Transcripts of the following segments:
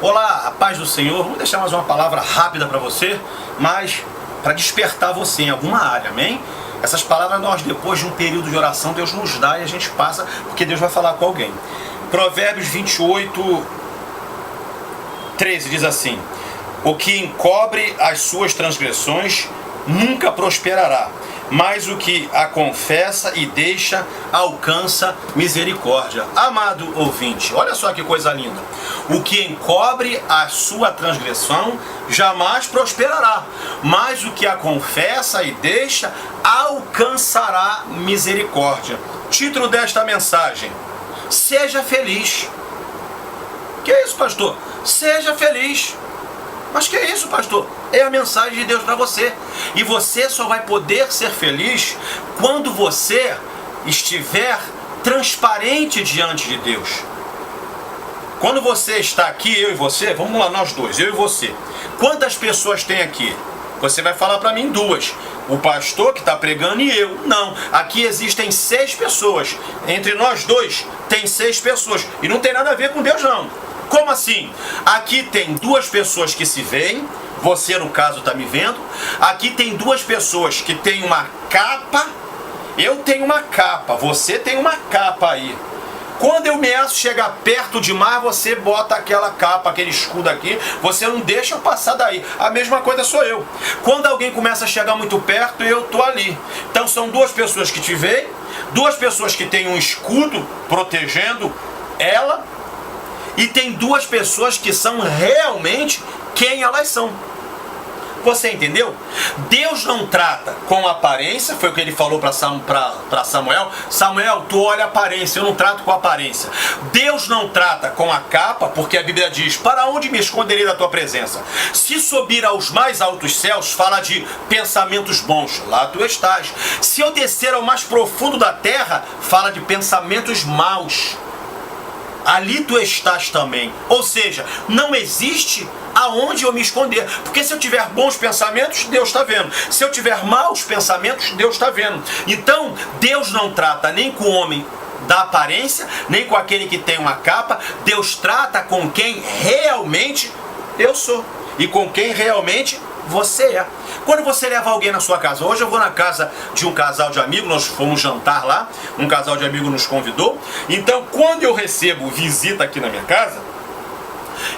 Olá, a paz do Senhor. Vamos deixar mais uma palavra rápida para você, mas para despertar você em alguma área, amém? Essas palavras nós, depois de um período de oração, Deus nos dá e a gente passa, porque Deus vai falar com alguém. Provérbios 28, 13 diz assim: o que encobre as suas transgressões nunca prosperará, mas o que a confessa e deixa alcança misericórdia. Amado ouvinte, olha só que coisa linda. O que encobre a sua transgressão jamais prosperará, mas o que a confessa e deixa alcançará misericórdia. Título desta mensagem: seja feliz. Que é isso, pastor? Seja feliz. Mas que é isso, pastor? É a mensagem de Deus para você. E você só vai poder ser feliz quando você estiver transparente diante de Deus. Quando você está aqui, eu e você, vamos lá nós dois, eu e você. Quantas pessoas tem aqui? Você vai falar para mim duas. O pastor que está pregando e eu. Não, aqui existem 6 pessoas. Entre nós dois tem 6 pessoas. E não tem nada a ver com Deus não. Como assim? Aqui tem 2 pessoas que se veem, você no caso está me vendo. Aqui tem 2 pessoas que têm uma capa, eu tenho uma capa, você tem uma capa aí. Quando eu meço chegar perto demais, você bota aquela capa, aquele escudo aqui, você não deixa eu passar daí. A mesma coisa sou eu. Quando alguém começa a chegar muito perto, eu tô ali. Então são 2 pessoas que te veem, 2 pessoas que têm um escudo protegendo ela, e tem 2 pessoas que são realmente quem elas são. Você entendeu? Deus não trata com aparência, foi o que ele falou para Samuel. Samuel, tu olha a aparência, eu não trato com aparência. Deus não trata com a capa, porque a Bíblia diz: para onde me esconderei da tua presença? Se subir aos mais altos céus, fala de pensamentos bons, lá tu estás. Se eu descer ao mais profundo da terra, fala de pensamentos maus, ali tu estás também. Ou seja, não existe aonde eu me esconder, porque se eu tiver bons pensamentos, Deus está vendo. Se eu tiver maus pensamentos, Deus está vendo. Então, Deus não trata nem com o homem da aparência, nem com aquele que tem uma capa. Deus trata com quem realmente eu sou e com quem realmente você é. Quando você leva alguém na sua casa, hoje eu vou na casa de um casal de amigos, nós fomos jantar lá, um casal de amigos nos convidou. Então, quando eu recebo visita aqui na minha casa,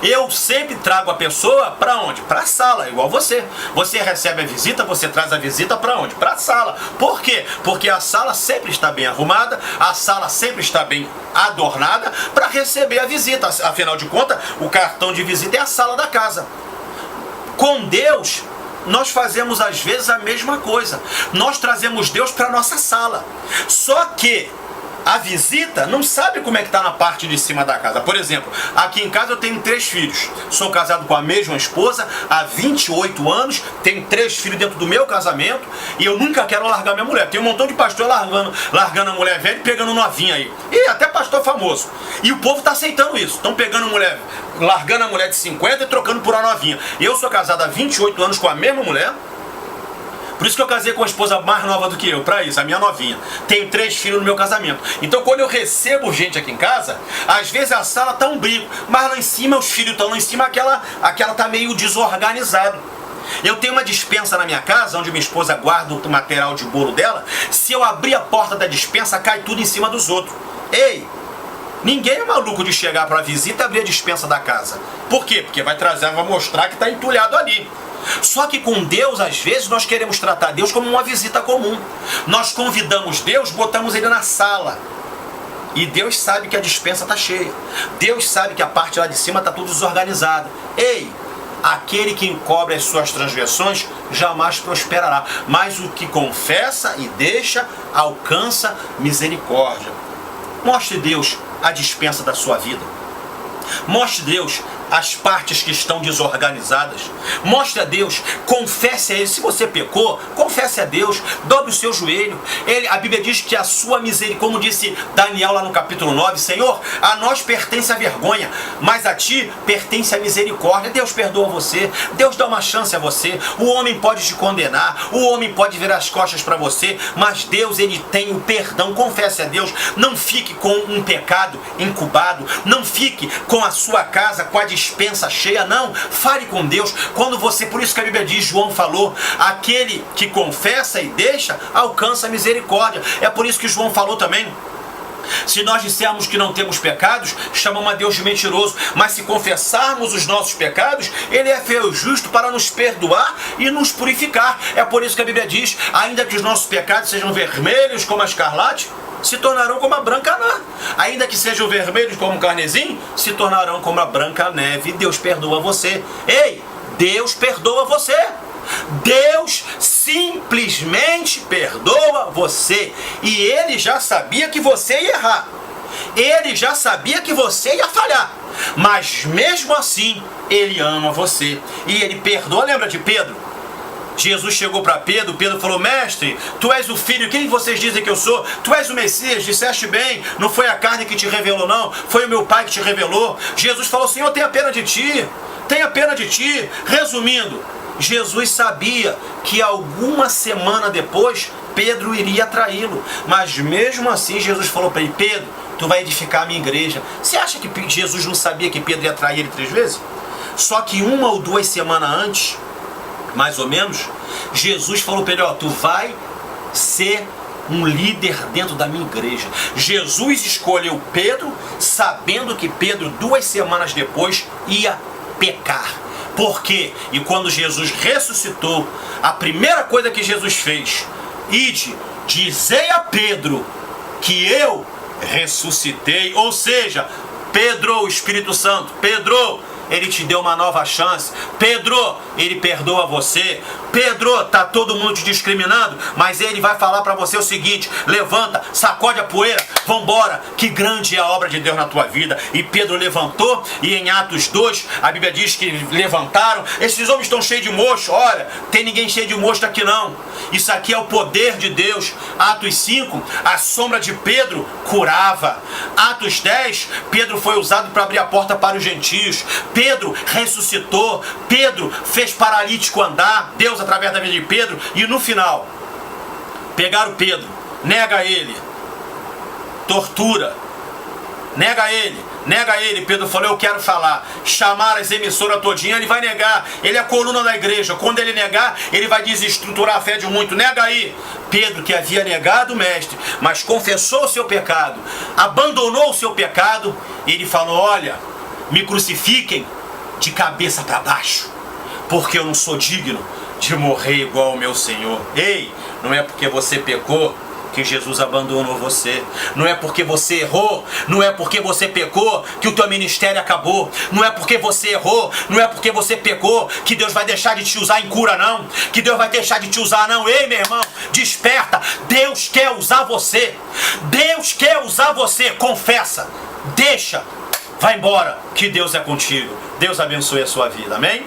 eu sempre trago a pessoa para onde? Para a sala, igual você. Você recebe a visita, você traz a visita para onde? Para a sala. Por quê? Porque a sala sempre está bem arrumada, a sala sempre está bem adornada para receber a visita. Afinal de contas, o cartão de visita é a sala da casa. Com Deus, nós fazemos às vezes a mesma coisa. Nós trazemos Deus para a nossa sala. Só que a visita não sabe como é que está na parte de cima da casa. Por exemplo, aqui em casa eu tenho 3 filhos. Sou casado com a mesma esposa há 28 anos. Tenho 3 filhos dentro do meu casamento. E eu nunca quero largar minha mulher. Tem um montão de pastor largando a mulher velha e pegando novinha aí. E até pastor famoso. E o povo está aceitando isso. Estão pegando mulher, largando a mulher de 50 e trocando por uma novinha. Eu sou casado há 28 anos com a mesma mulher. Por isso que eu casei com uma esposa mais nova do que eu, para isso, a minha novinha. Tenho 3 filhos no meu casamento. Então quando eu recebo gente aqui em casa, às vezes a sala tá um brinco, mas lá em cima, os filhos estão lá em cima, aquela tá meio desorganizado. Eu tenho uma despensa na minha casa, onde minha esposa guarda o material de bolo dela. Se eu abrir a porta da despensa, cai tudo em cima dos outros. Ei! Ninguém é maluco de chegar para a visita e abrir a despensa da casa. Por quê? Porque vai mostrar que está entulhado ali. Só que com Deus, às vezes, nós queremos tratar Deus como uma visita comum. Nós convidamos Deus, botamos Ele na sala. E Deus sabe que a despensa está cheia. Deus sabe que a parte lá de cima está tudo desorganizada. Ei! Aquele que encobre as suas transgressões jamais prosperará. Mas o que confessa e deixa, alcança misericórdia. Mostre Deus a despensa da sua vida. Mostre Deus as partes que estão desorganizadas. Mostre a Deus, confesse a Ele. Se você pecou, confesse a Deus, dobre o seu joelho. A Bíblia diz que a sua misericórdia, como disse Daniel lá no capítulo 9, Senhor, a nós pertence a vergonha, mas a ti pertence a misericórdia. Deus perdoa você, Deus dá uma chance a você. O homem pode te condenar, o homem pode virar as costas para você, mas Deus, Ele tem o perdão. Confesse a Deus, não fique com um pecado incubado, não fique com a sua casa, com a dispensa cheia, não. Fale com Deus. Quando você, por isso que a Bíblia diz, João falou, aquele que confessa e deixa, alcança a misericórdia. É por isso que João falou também. Se nós dissermos que não temos pecados, chamamos a Deus de mentiroso. Mas se confessarmos os nossos pecados, Ele é fiel e justo para nos perdoar e nos purificar. É por isso que a Bíblia diz, ainda que os nossos pecados sejam vermelhos como a escarlate, se tornarão como a branca anã. Ainda que sejam vermelhos como o carnesim, se tornarão como a branca neve. E Deus perdoa você. Ei, Deus perdoa você. Deus simplesmente perdoa você. E Ele já sabia que você ia errar. Ele já sabia que você ia falhar. Mas mesmo assim, Ele ama você. E Ele perdoa. Lembra de Pedro? Jesus chegou para Pedro, Pedro falou, mestre, tu és o filho, quem vocês dizem que eu sou? Tu és o Messias, disseste bem, não foi a carne que te revelou não, foi o meu Pai que te revelou. Jesus falou, Senhor, tenha pena de ti, tenha pena de ti. Resumindo, Jesus sabia que alguma semana depois, Pedro iria traí-lo, mas mesmo assim Jesus falou para ele, Pedro, tu vai edificar a minha igreja. Você acha que Jesus não sabia que Pedro ia trair ele 3 vezes? Só que 1 ou 2 semanas antes, mais ou menos, Jesus falou para ele, ó, tu vai ser um líder dentro da minha igreja. Jesus escolheu Pedro, sabendo que Pedro 2 semanas depois ia pecar. Por quê? E quando Jesus ressuscitou, a primeira coisa que Jesus fez, ide, dizei a Pedro que eu ressuscitei. Ou seja, Pedro, o Espírito Santo, Pedro, Ele te deu uma nova chance. Pedro, Ele perdoa você. Pedro, tá todo mundo te discriminando, mas Ele vai falar para você o seguinte, levanta, sacode a poeira, vambora, que grande é a obra de Deus na tua vida. E Pedro levantou, e em Atos 2, a Bíblia diz que levantaram. Esses homens estão cheios de mocho. Olha, tem ninguém cheio de mocho aqui não. Isso aqui é o poder de Deus. Atos 5, a sombra de Pedro curava. Atos 10, Pedro foi usado para abrir a porta para os gentios. Pedro ressuscitou, Pedro fez paralítico andar, Deus através da vida de Pedro. E no final, pegaram Pedro, nega ele, tortura, nega ele, Pedro falou, eu quero falar, chamar as emissoras todinha, ele vai negar, ele é a coluna da igreja, quando ele negar, ele vai desestruturar a fé de muito, nega aí. Pedro, que havia negado o mestre, mas confessou o seu pecado, abandonou o seu pecado, ele falou, olha, me crucifiquem de cabeça para baixo, porque eu não sou digno de morrer igual ao meu Senhor. Ei, não é porque você pecou que Jesus abandonou você. Não é porque você errou, não é porque você pecou que o teu ministério acabou. Não é porque você errou, não é porque você pecou que Deus vai deixar de te usar em cura não. Que Deus vai deixar de te usar não. Ei, meu irmão, desperta. Deus quer usar você. Deus quer usar você. Confessa. Deixa. Vai embora, que Deus é contigo. Deus abençoe a sua vida, amém?